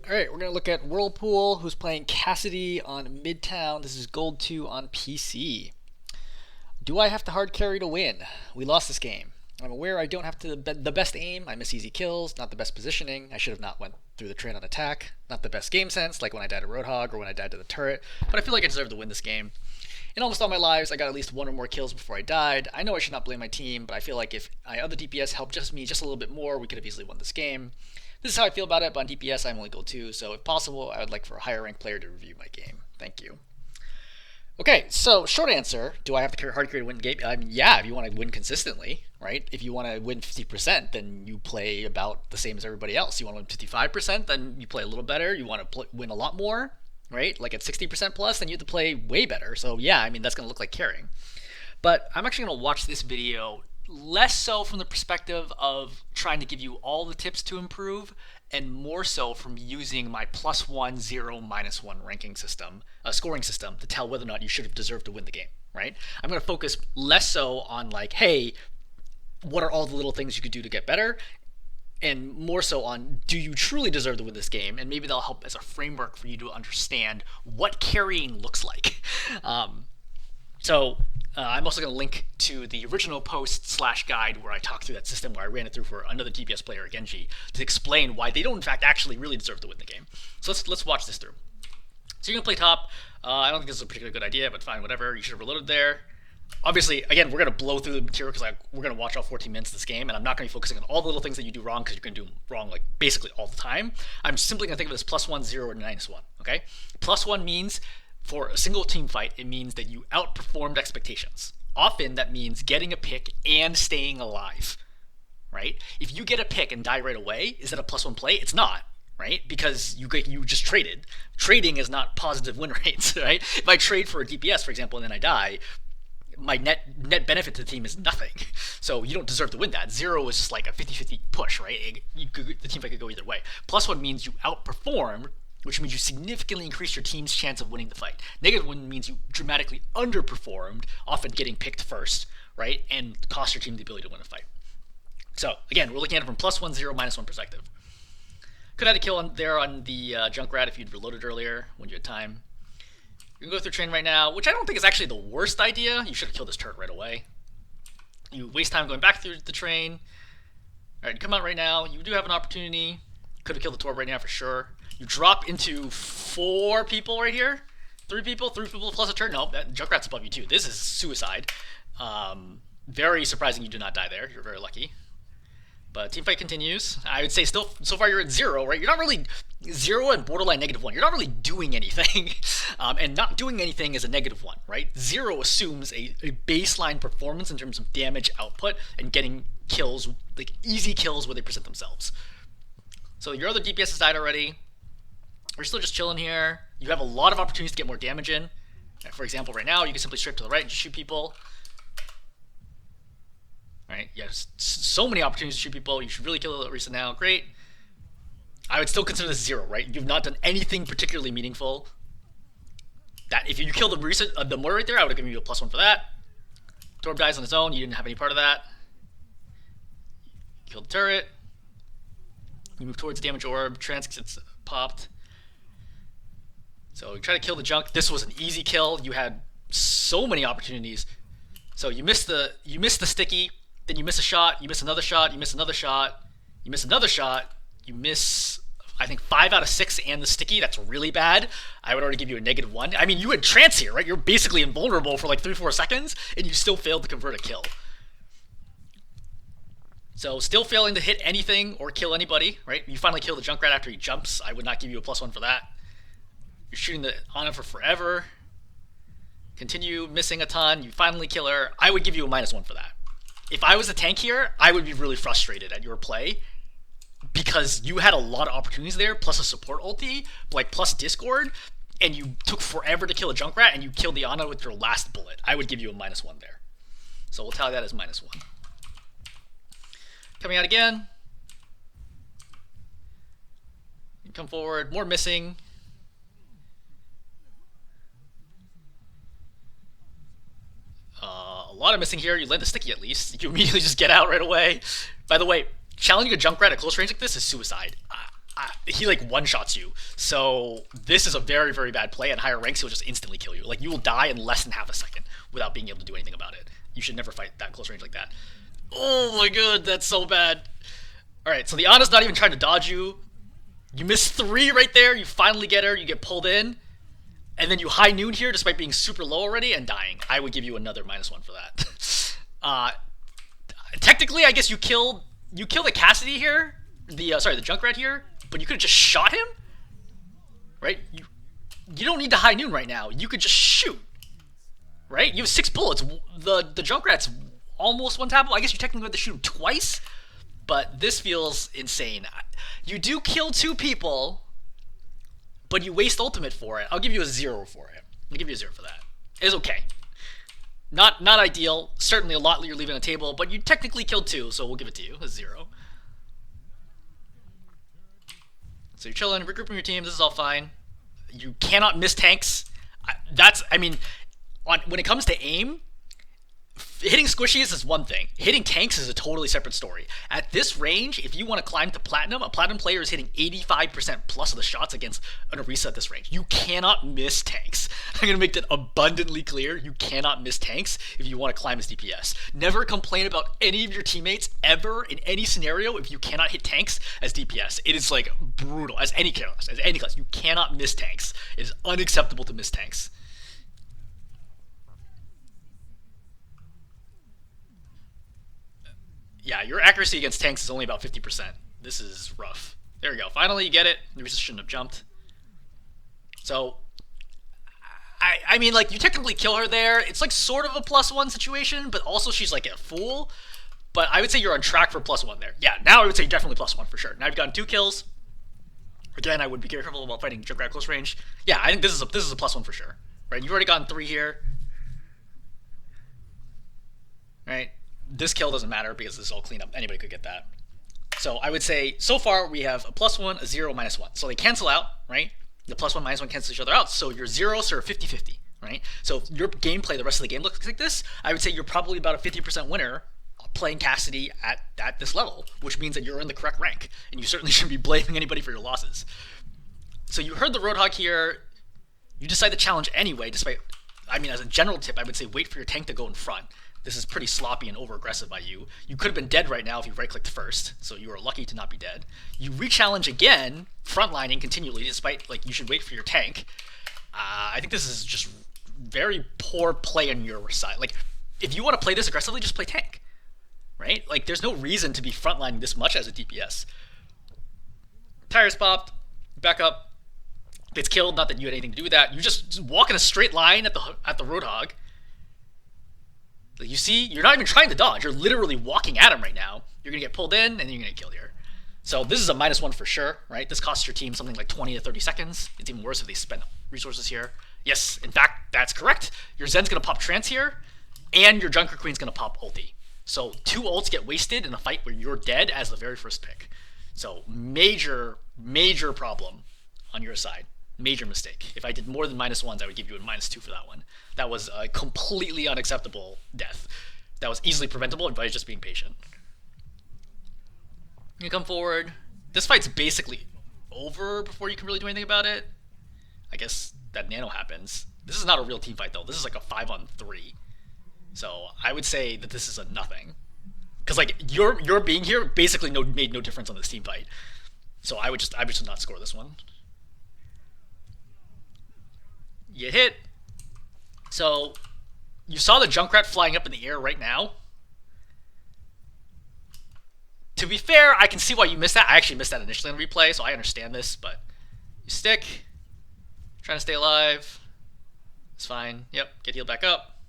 Alright, we're going to look at Whirlpool, who's playing Cassidy on Midtown. This is Gold 2 on PC. Do I have to hard carry to win? We lost this game. I'm aware I don't have the best aim. I miss easy kills, not the best positioning. I should have not went through the train on attack. Not the best game sense, like when I died to Roadhog or when I died to the turret. But I feel like I deserve to win this game. In almost all my lives, I got at least one or more kills before I died. I know I should not blame my team, but I feel like if my other DPS helped just me just a little bit more, we could have easily won this game. This is how I feel about it, but on DPS I'm only gold 2, so if possible, I would like for a higher ranked player to review my game. Thank you. Okay, so short answer, do I have to hard carry to win the game? Yeah, if you want to win consistently, right? If you want to win 50%, then you play about the same as everybody else. You want to win 55%, then you play a little better. You want to win a lot more, right? Like at 60% plus, then you have to play way better. So yeah, I mean, that's going to look like carrying. But I'm actually going to watch this video less so from the perspective of trying to give you all the tips to improve, and more so from using my +1, 0, -1 ranking system, scoring system, to tell whether or not you should have deserved to win the game, right? I'm going to focus less so on like, hey, what are all the little things you could do to get better, and more so on, do you truly deserve to win this game? And maybe that'll help as a framework for you to understand what carrying looks like. I'm also going to link to the original post/guide where I talked through that system, where I ran it through for another DPS player, Genji, to explain why they don't in fact actually really deserve to win the game. So let's watch this through. So you're going to play top. I don't think this is a particularly good idea, but fine, whatever. You should have reloaded there. Obviously, again, we're going to blow through the material because we're going to watch all 14 minutes of this game, and I'm not going to be focusing on all the little things that you do wrong, because you're going to do them wrong like basically all the time. I'm simply going to think of it as +1, 0, or -1. Okay, +1 means for a single team fight, it means that you outperformed expectations. Often that means getting a pick and staying alive, right? If you get a pick and die right away, is that a +1 play? It's not, right? Because you just traded. Trading is not positive win rates, right? If I trade for a DPS, for example, and then I die, my net benefit to the team is nothing. So you don't deserve to win that. 0 is just like a 50-50 push, right? The team fight could go either way. +1 means you outperformed, which means you significantly increase your team's chance of winning the fight. -1 means you dramatically underperformed, often getting picked first, right? And cost your team the ability to win a fight. So again, we're looking at it from +1, 0, -1 perspective. Could have had a kill there on the Junkrat if you'd reloaded earlier when you had time. You can go through train right now, which I don't think is actually the worst idea. You should have killed this turret right away. You waste time going back through the train. All right, come out right now. You do have an opportunity. Could have killed the Torb right now for sure. You drop into 4 people right here. 3 people plus a turret. No, that Junkrat's above you too. This is suicide. Very surprising you did not die there. You're very lucky. But team fight continues. I would say still, so far you're at 0, right? You're not really 0 and borderline -1. You're not really doing anything. And not doing anything is a -1, right? 0 assumes a baseline performance in terms of damage output and getting kills, like easy kills where they present themselves. So your other DPS has died already. We're still just chilling here. You have a lot of opportunities to get more damage in. For example, right now, you can simply strip to the right and just shoot people. Right? Yes, so many opportunities to shoot people. You should really kill Orisa now. Great. I would still consider this 0, right? You've not done anything particularly meaningful. That if you kill the Orisa, the Moira right there, I would have given you a +1 for that. Torb dies on his own. You didn't have any part of that. Kill the turret. You move towards the damage orb. Trans gets popped. So you try to kill the junk. This was an easy kill. You had so many opportunities. So you miss the sticky, then you miss a shot, you miss another shot, you miss another shot, you miss another shot, you miss, I think, 5 out of 6 and the sticky. That's really bad. I would already give you a -1. I mean, you had trance here, right? You're basically invulnerable for like 3-4 seconds, and you still failed to convert a kill. So still failing to hit anything or kill anybody, right? You finally kill the Junkrat after he jumps. I would not give you a +1 for that. You're shooting the Ana for forever. Continue missing a ton. You finally kill her. I would give you a -1 for that. If I was a tank here, I would be really frustrated at your play, because you had a lot of opportunities there, plus a support ulti, like plus Discord, and you took forever to kill a Junkrat, and you killed the Ana with your last bullet. I would give you a -1 there. So we'll tally that as -1. Coming out again. You come forward. More missing. A lot of missing here. You land the sticky at least. You immediately just get out right away. By the way, challenging a Junkrat at close range like this is suicide. he like one-shots you. So this is a very, very bad play. At higher ranks, he'll just instantly kill you. Like, you will die in less than half a second without being able to do anything about it. You should never fight that close range like that. Oh my god, that's so bad. Alright, so the Ana's not even trying to dodge you. You miss 3 right there, you finally get her, you get pulled in, and then you high noon here despite being super low already and dying. I would give you another -1 for that. Technically, I guess you kill the Cassidy here, the Junkrat here, but you could have just shot him, right? You don't need to high noon right now. You could just shoot, right? You have 6 bullets. The Junkrat's almost one-tappable. I guess you technically have to shoot him twice, but this feels insane. You do kill 2 people, but you waste ultimate for it. I'll give you a 0 for it. I'll give you a 0 for that. It's okay. Not ideal. Certainly a lot you're leaving on the table, but you technically killed 2, so we'll give it to you. A 0. So you're chilling, regrouping your team. This is all fine. You cannot miss tanks. When it comes to aim, hitting squishies is one thing. Hitting tanks is a totally separate story. At this range, if you want to climb to platinum, a platinum player is hitting 85% plus of the shots against an Orisa at this range. You cannot miss tanks. I'm going to make that abundantly clear. You cannot miss tanks if you want to climb as DPS. Never complain about any of your teammates ever in any scenario if you cannot hit tanks as DPS. It is like brutal. As any class, you cannot miss tanks. It is unacceptable to miss tanks. Yeah, your accuracy against tanks is only about 50%. This is rough. There we go. Finally, you get it. Orisa shouldn't have jumped. So, I mean, like, you technically kill her there. It's like sort of a +1 situation, but also she's like a fool. But I would say you're on track for +1 there. Yeah, now I would say definitely +1 for sure. Now you've gotten 2 kills. Again, I would be careful about fighting Junkrat close range. Yeah, I think this is a +1 for sure. Right? You've already gotten 3 here. Right? This kill doesn't matter because this is all cleanup. Anybody could get that. So I would say, so far, we have a +1, a 0, -1. So they cancel out, right? The +1, -1 cancel each other out. So your zeros are 50-50, right? So if your gameplay, the rest of the game looks like this, I would say you're probably about a 50% winner playing Cassidy at this level, which means that you're in the correct rank. And you certainly shouldn't be blaming anybody for your losses. So you heard the Roadhog here. You decide to challenge anyway, despite, as a general tip, I would say wait for your tank to go in front. This is pretty sloppy and over-aggressive by you. You could have been dead right now if you right-clicked first, so you are lucky to not be dead. You re-challenge again, frontlining continually, despite, you should wait for your tank. I think this is just very poor play on your side. If you want to play this aggressively, just play tank, right? There's no reason to be frontlining this much as a DPS. Tires popped, back up, gets killed, not that you had anything to do with that. You just walk in a straight line at the Roadhog. You see, you're not even trying to dodge. You're literally walking at him right now. You're going to get pulled in, and then you're going to get killed here. So this is a -1 for sure, right? This costs your team something like 20 to 30 seconds. It's even worse if they spend resources here. Yes, in fact, that's correct. Your Zen's going to pop Trance here, and your Junker Queen's going to pop ulti. So 2 ults get wasted in a fight where you're dead as the very first pick. So major, major problem on your side. Major mistake. If I did more than -1s, I would give you a -2 for that one. That was a completely unacceptable death. That was easily preventable by just being patient. You come forward. This fight's basically over before you can really do anything about it. I guess that nano happens. This is not a real team fight though. This is like a 5-on-3. So I would say that this is a nothing. Because your being here basically made no difference on this team fight. So I would just not score this one. You hit. So you saw the Junkrat flying up in the air right now. To be fair, I can see why you missed that. I actually missed that initially in replay, so I understand this, but you stick. Trying to stay alive. It's fine. Yep, get healed back up.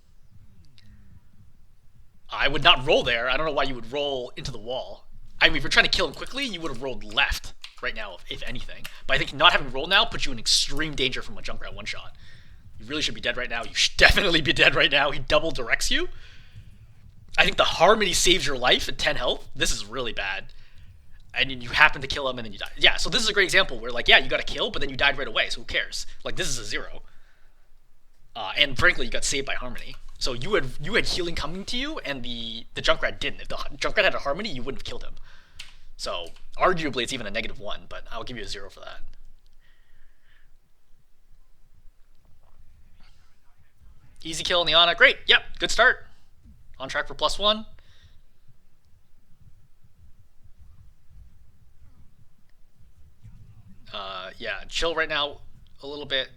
I would not roll there. I don't know why you would roll into the wall. If you're trying to kill him quickly, you would have rolled left right now, if anything. But I think not having rolled now puts you in extreme danger from a Junkrat one-shot. You really should be dead right now. You should definitely be dead right now. He double directs you. I think the Harmony saves your life at 10 health. This is really bad. And you happen to kill him and then you die. Yeah, so this is a great example where, yeah, you got a kill, but then you died right away, so who cares? This is a 0. And frankly, you got saved by Harmony. So you had healing coming to you, and the Junkrat didn't. If the Junkrat had a Harmony, you wouldn't have killed him. So arguably it's even a -1, but I'll give you a 0 for that. Easy kill in the Ana. Great. Yep. Good start. On track for +1. Yeah, chill right now a little bit.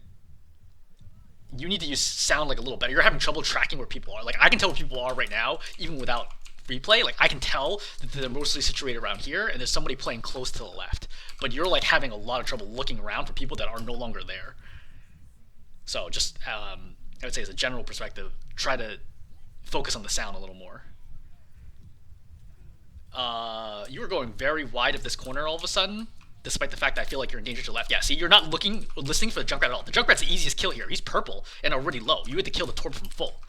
You need to use sound like a little better. You're having trouble tracking where people are. Like I can tell where people are right now, even without replay. Like I can tell that they're mostly situated around here, and there's somebody playing close to the left. But you're like having a lot of trouble looking around for people that are no longer there. So just I would say as a general perspective, try to focus on the sound a little more. You were going very wide of this corner all of a sudden, despite the fact that I feel like you're in danger to the left. Yeah, see, you're not listening for the Junkrat at all. The Junkrat's the easiest kill here. He's purple and already low. You had to kill the Torb from full.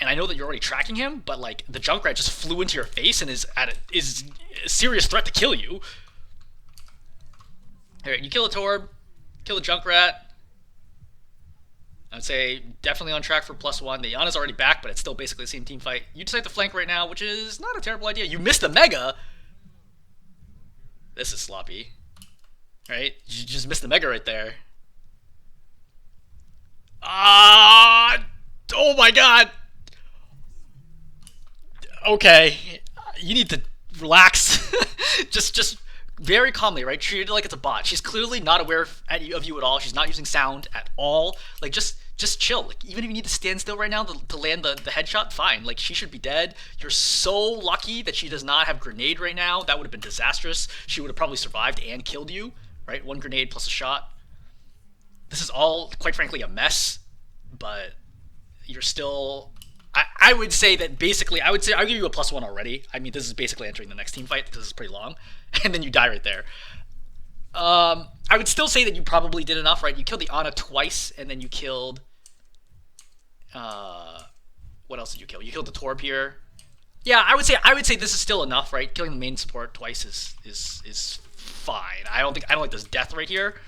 And I know that you're already tracking him, but like the Junkrat just flew into your face and is a serious threat to kill you. Alright, you kill the Torb, kill the Junkrat. I'd say definitely on track for +1. The Yana's already back, but it's still basically the same team fight. You decide to flank right now, which is not a terrible idea. You missed the Mega. This is sloppy. Right? You just missed the Mega right there. Oh my god! Okay. You need to relax. just very calmly, right? Treat it like it's a bot. She's clearly not aware of you at all. She's not using sound at all. Like, just chill. Like, even if you need to stand still right now to land the headshot, fine. Like, she should be dead. You're so lucky that she does not have grenade right now. That would have been disastrous. She would have probably survived and killed you, right? 1 grenade plus a shot. This is all, quite frankly, a mess, but you're still... I would say that basically, I'll give you a +1 already. I mean, this is basically entering the next team fight because it's pretty long, and then you die right there. I would still say that you probably did enough, right? You killed the Ana twice, and then you killed... what else did you kill? You killed the Torb here. Yeah, I would say this is still enough, right? Killing the main support twice is fine. I don't like this death right here,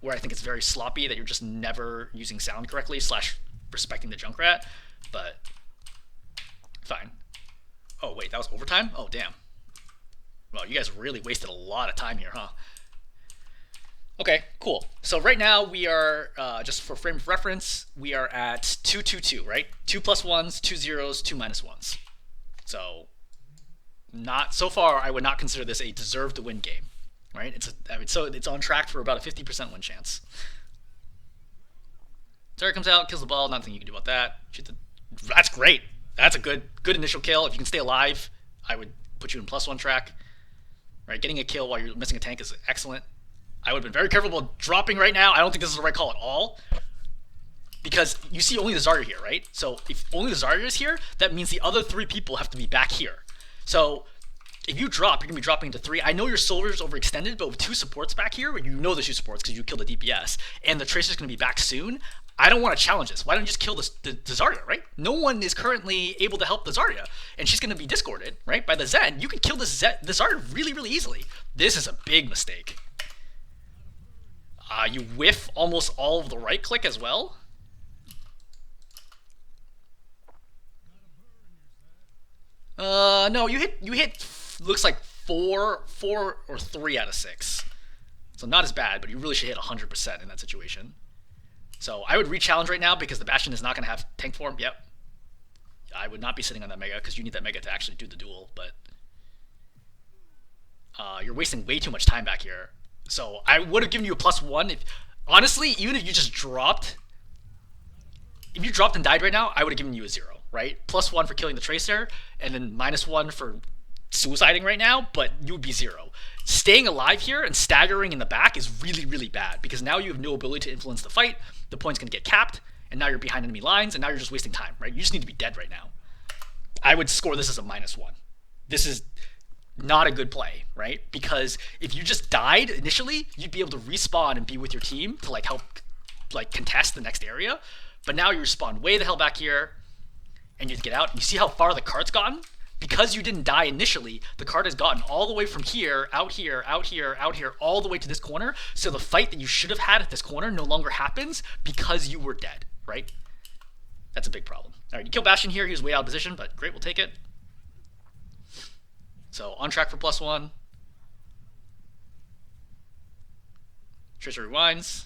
where I think it's very sloppy that you're just never using sound correctly / respecting the Junkrat, but fine. Oh wait, that was overtime? Oh damn. Well, you guys really wasted a lot of time here, huh? Okay, cool. So right now we are, just for frame of reference, we are at 2-2-2, right? 2 +1s, 2 0s, 2 -1s. So, so far I would not consider this a deserve to win game, right? So it's on track for about a 50% win chance. Zarya comes out, kills the ball, nothing you can do about that. That's great. That's a good initial kill. If you can stay alive, I would put you in +1 track. Right, getting a kill while you're missing a tank is excellent. I would have been very careful about dropping right now. I don't think this is the right call at all. Because you see only the Zarya here, right? So if only the Zarya is here, that means the other 3 people have to be back here. So if you drop, you're going to be dropping into 3. I know your Soldier's overextended, but with 2 supports back here, you know there's 2 supports because you killed the DPS, and the Tracer's going to be back soon, I don't want to challenge this. Why don't you just kill the Zarya, right? No one is currently able to help the Zarya, and she's going to be discorded, right, by the Zen. You can kill the Zarya really, really easily. This is a big mistake. You whiff almost all of the right click as well. No, you hit looks like 4 or 3 out of 6. So not as bad, but you really should hit 100% in that situation. So I would re-challenge right now because the Bastion is not going to have tank form. Yep. I would not be sitting on that Mega because you need that Mega to actually do the duel, but you're wasting way too much time back here. So I would have given you a +1 if, honestly, even if you just dropped, if you dropped and died right now, I would have given you a 0, right? +1 for killing the Tracer, and then -1 for suiciding right now, but you would be 0. Staying alive here and staggering in the back is really, really bad because now you have no ability to influence the fight, the point's going to get capped, and now you're behind enemy lines, and now you're just wasting time, right? You just need to be dead right now. I would score this as a -1. This is not a good play, right? Because if you just died initially, you'd be able to respawn and be with your team to like help like contest the next area. But now you respawn way the hell back here, and you get out. You see how far the cart's gotten? Because you didn't die initially, the cart has gotten all the way from here, out here, out here, out here, all the way to this corner. So the fight that you should have had at this corner no longer happens because you were dead, right? That's a big problem. All right, you kill Bastion here. He was way out of position, but great, we'll take it. So on track for +1. Tracer rewinds.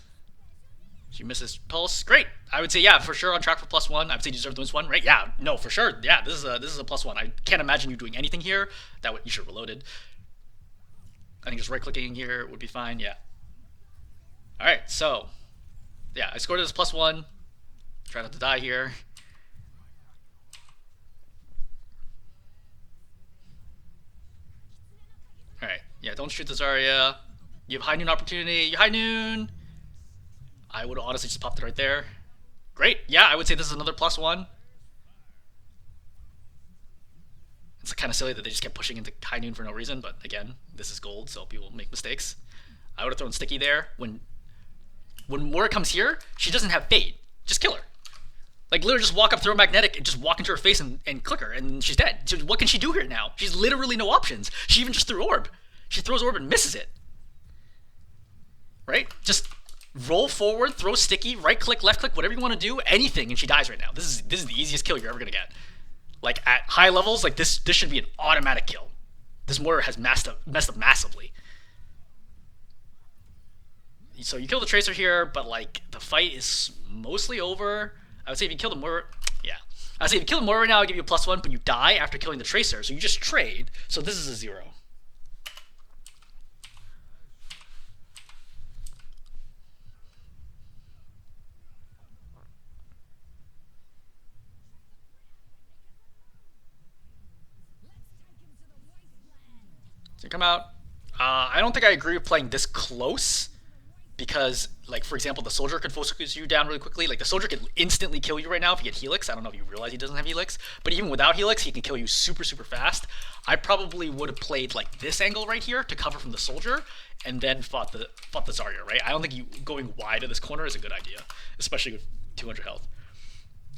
She misses pulse. Great. I would say, yeah, for sure on track for +1. I would say you deserve this one, right? Yeah, no, for sure. Yeah, this is a +1. I can't imagine you doing anything here. You should have reloaded. I think just right clicking here would be fine. Yeah. All right. So, yeah, I scored it as +1. Try not to die here. All right. Yeah, don't shoot the Zarya. You have high noon opportunity. You high noon. I would have honestly just popped it right there. Great. Yeah, I would say this is another +1. It's kind of silly that they just kept pushing into high noon for no reason, but again, this is gold, so people make mistakes. I would have thrown sticky there. When Moira comes here, she doesn't have bait. Just kill her. Like, literally just walk up, throw a magnetic, and just walk into her face and click her, and she's dead. So what can she do here now? She's literally no options. She even just threw orb. She throws orb and misses it. Right? Just roll forward, throw sticky, right click, left click, whatever you want to do, anything, and she dies right now. This is the easiest kill you're ever gonna get. Like at high levels, like this should be an automatic kill. This Moira has messed up massively. So you kill the Tracer here, but like the fight is mostly over. I would say if you kill the Moira, yeah. I would say if you kill the Moira right now, I give you a +1, but you die after killing the Tracer, so you just trade. So this is a 0. So you come out. I don't think I agree with playing this close because, like, for example, the soldier could focus you down really quickly. Like, the soldier could instantly kill you right now if you get Helix. I don't know if you realize he doesn't have Helix, but even without Helix, he can kill you super, super fast. I probably would have played, like, this angle right here to cover from the soldier and then fought the Zarya, right? I don't think you going wide of this corner is a good idea, especially with 200 health.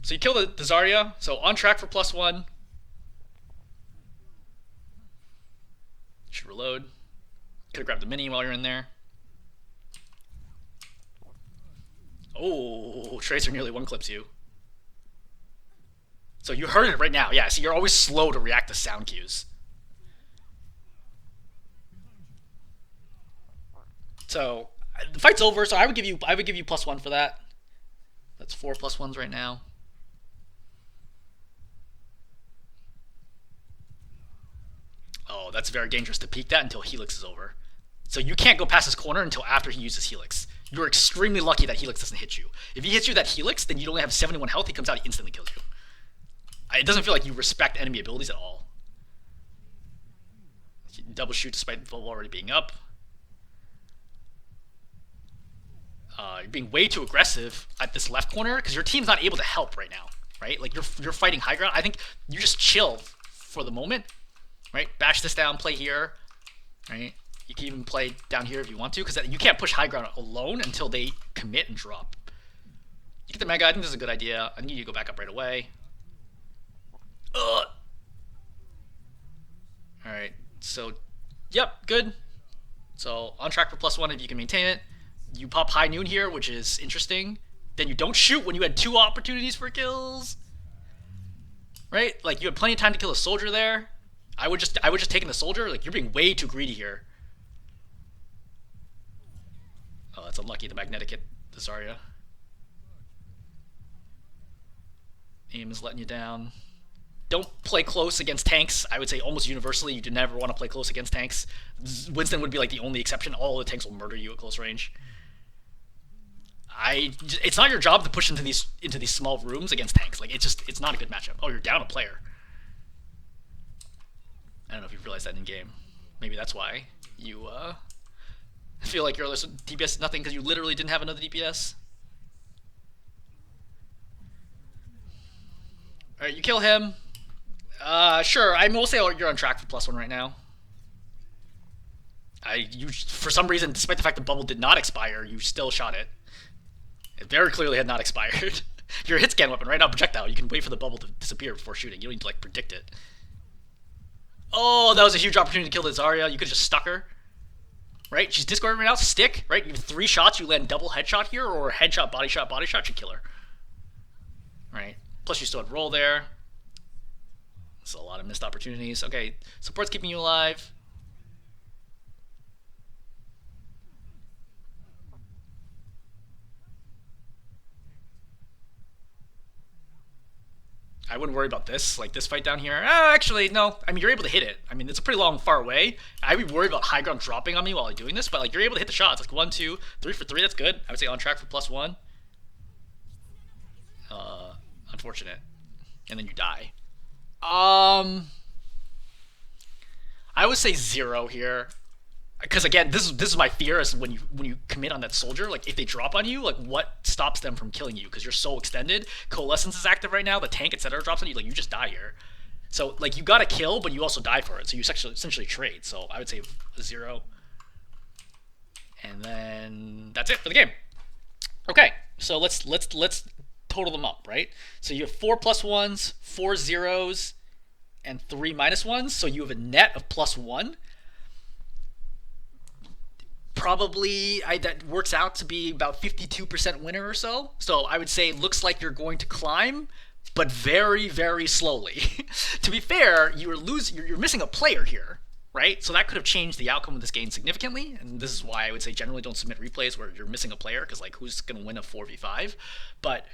So you kill the Zarya. So on track for +1. Should reload. Could have grabbed the mini while you're in there. Oh, Tracer nearly one clips you. So you heard it right now. Yeah, so you're always slow to react to sound cues. So the fight's over. So I would give you +1 for that. That's 4 +1s right now. Oh, that's very dangerous to peek that until Helix is over. So you can't go past this corner until after he uses Helix. You're extremely lucky that Helix doesn't hit you. If he hits you that Helix, then you only have 71 health. He comes out, he instantly kills you. It doesn't feel like you respect enemy abilities at all. Double shoot despite the bubble already being up. You're being way too aggressive at this left corner because your team's not able to help right now, right? Like you're fighting high ground. I think you just chill for the moment, right? Bash this down, play here, right? You can even play down here if you want to, because you can't push high ground alone until they commit and drop. You get the Mega. I think this is a good idea. I need you to go back up right away. Alright, so, yep, good. So, on track for +1 if you can maintain it. You pop high noon here, which is interesting. Then you don't shoot when you had 2 opportunities for kills. Right? Like, you had plenty of time to kill a soldier there. I would just take in the soldier. Like, you're being way too greedy here. Oh, that's unlucky. The magnetic hit the Zarya. Aim is letting you down. Don't play close against tanks. I would say almost universally you do never want to play close against tanks. Winston would be like the only exception. All the tanks will murder you at close range. It's not your job to push into these small rooms against tanks. Like it's not a good matchup. Oh, you're down a player. I don't know if you realized that in game. Maybe that's why you feel like your DPS is nothing because you literally didn't have another DPS. All right, you kill him. Sure. I will say you're on track for +1 right now. You for some reason, despite the fact the bubble did not expire, you still shot it. It very clearly had not expired. You're a hit scan weapon right now, projectile. You can wait for the bubble to disappear before shooting. You don't need to like predict it. Oh, that was a huge opportunity to kill the Zarya. You could have just stuck her. Right? She's discorded right now. Stick. Right? You have 3 shots. You land double headshot here, or headshot, body shot, you kill her. Right? Plus, you still had roll there. It's a lot of missed opportunities. Okay, support's keeping you alive. I wouldn't worry about this, like this fight down here. Actually, no. I mean, you're able to hit it. I mean, it's a pretty long, far away. I would worry about high ground dropping on me while I'm doing this, but like you're able to hit the shots. Like 1, 2, 3 for 3. That's good. I would say on track for +1. Unfortunate. And then you die. Um, I would say 0 here. Because again, this is my fear is when you commit on that soldier, like if they drop on you, like what stops them from killing you? Because you're so extended. Coalescence is active right now. The tank, etc., drops on you. Like you just die here. So like you got to kill, but you also die for it. So you essentially trade. So I would say a 0, and then that's it for the game. Okay, so let's total them up, right? So you have 4 +1s, 4 zeros, and 3 -1s. So you have a net of +1. Probably that works out to be about 52% winner or so. So I would say it looks like you're going to climb, but very, very slowly. To be fair, you're missing a player here, right? So that could have changed the outcome of this game significantly. And this is why I would say generally don't submit replays where you're missing a player, because like who's going to win a 4v5? But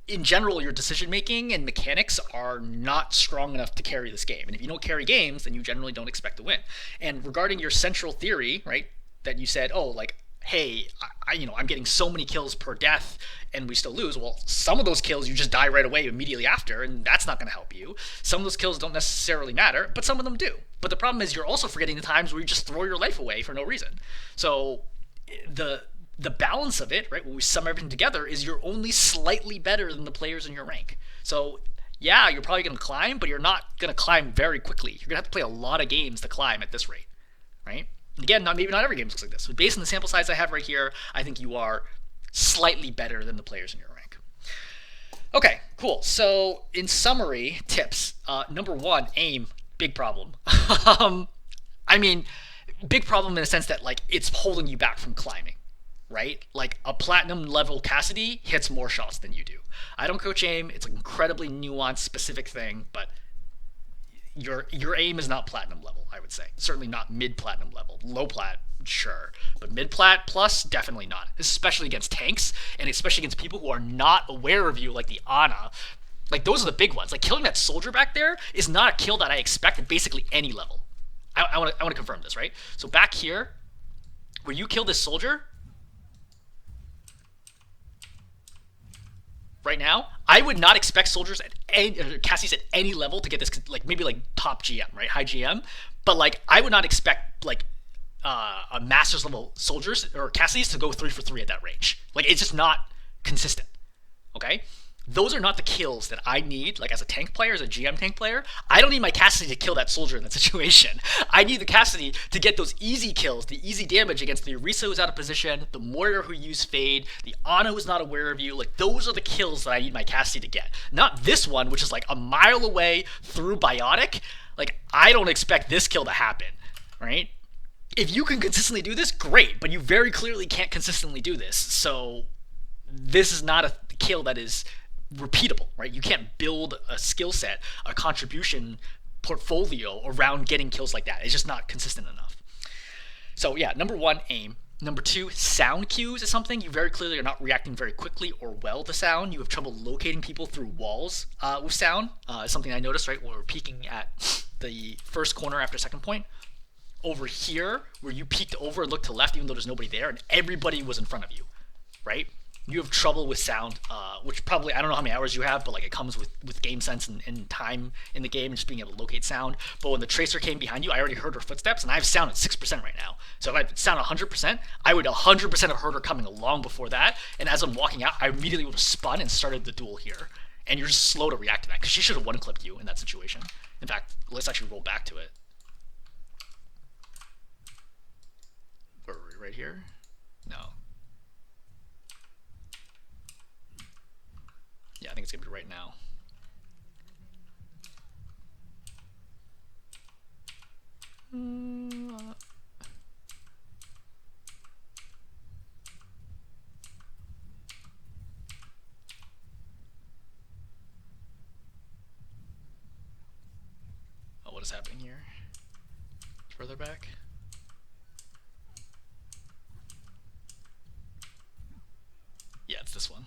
in general, your decision making and mechanics are not strong enough to carry this game. And if you don't carry games, then you generally don't expect to win. And regarding your central theory, right, that you said, oh, like, hey, I'm getting so many kills per death and we still lose. Well, some of those kills you just die right away immediately after, and that's not going to help you. Some of those kills don't necessarily matter, but some of them do. But the problem is you're also forgetting the times where you just throw your life away for no reason. So the balance of it, right, when we sum everything together, is you're only slightly better than the players in your rank. So yeah, you're probably going to climb, but you're not going to climb very quickly. You're going to have to play a lot of games to climb at this rate, right? Again, maybe not every game looks like this, but based on the sample size I have right here, I think you are slightly better than the players in your rank. Okay, cool. So in summary, tips. Number 1, aim. Big problem. I mean, big problem in the sense that like it's holding you back from climbing, right? Like a platinum level Cassidy hits more shots than you do. I don't coach aim. It's an incredibly nuanced, specific thing, but your aim is not platinum level, I would say. Certainly not mid platinum level. Low plat, sure, but mid plat plus, definitely not. Especially against tanks, and especially against people who are not aware of you, like the Ana. Like those are the big ones. Like killing that soldier back there is not a kill that I expect at basically any level. I want to confirm this, right? So back here, where you kill this soldier, right now, I would not expect soldiers at Cassies at any level to get this, like maybe like top GM, right, high GM, but like I would not expect like a masters level soldiers or Cassies to go 3 for 3 at that range. Like it's just not consistent. Okay, those are not the kills that I need, like as a tank player, as a GM tank player. I don't need my Cassidy to kill that soldier in that situation. I need the Cassidy to get those easy kills, the easy damage against the Orisa who's out of position, the Moira who used Fade, the Ana who's not aware of you. Like those are the kills that I need my Cassidy to get. Not this one, which is like a mile away through Biotic. Like I don't expect this kill to happen, right? If you can consistently do this, great, but you very clearly can't consistently do this. So this is not a kill that is repeatable, right? You can't build a skill set, a contribution portfolio around getting kills like that. It's just not consistent enough. So yeah, number 1, aim. Number 2, sound cues is something you very clearly are not reacting very quickly or well to sound. You have trouble locating people through walls with sound. It's something I noticed, right, when we're peeking at the first corner after second point. Over here, where you peeked over and looked to left, even though there's nobody there, and everybody was in front of you, right? You have trouble with sound, which probably, I don't know how many hours you have, but like it comes with game sense and time in the game and just being able to locate sound. But when the tracer came behind you, I already heard her footsteps, and I have sound at 6% right now. So if I had sound 100%, I would 100% have heard her coming long before that. And as I'm walking out, I immediately would have spun and started the duel here. And you're just slow to react to that, because she should have one-clipped you in that situation. In fact, let's actually roll back to it. Where are we, right here? No. Yeah, I think it's going to be right now. what is happening here. Further back. Yeah, it's this one.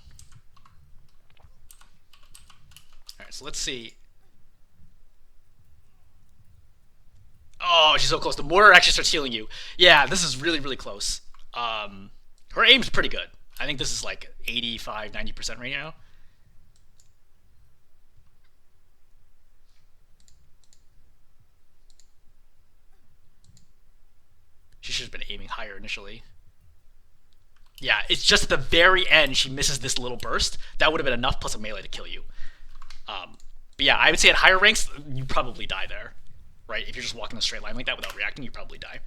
Alright, so let's see. Oh, she's so close. The mortar actually starts healing you. Yeah, this is really, really close. Her aim's pretty good. I think this is like 85, 90% right now. She should have been aiming higher initially. Yeah, it's just at the very end she misses this little burst. That would have been enough plus a melee to kill you. But yeah, I would say at higher ranks, you probably die there. Right? If you're just walking a straight line like that without reacting, you probably die.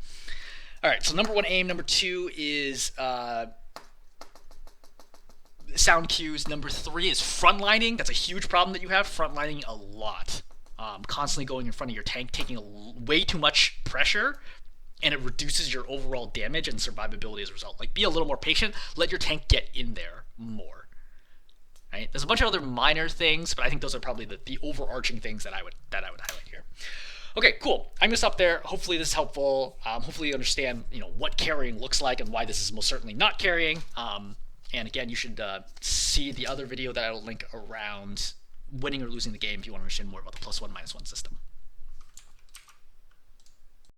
Alright, so number 1 aim. Number 2 is sound cues. Number 3 is frontlining. That's a huge problem that you have. Frontlining a lot. Constantly going in front of your tank, taking way too much pressure, and it reduces your overall damage and survivability as a result. Like, be a little more patient. Let your tank get in there more. Right? There's a bunch of other minor things, but I think those are probably the overarching things that I would highlight here. Okay, cool. I'm gonna stop there. Hopefully this is helpful. Hopefully you understand, what carrying looks like and why this is most certainly not carrying. And again, you should see the other video that I will link around winning or losing the game if you want to understand more about the +1/-1 system.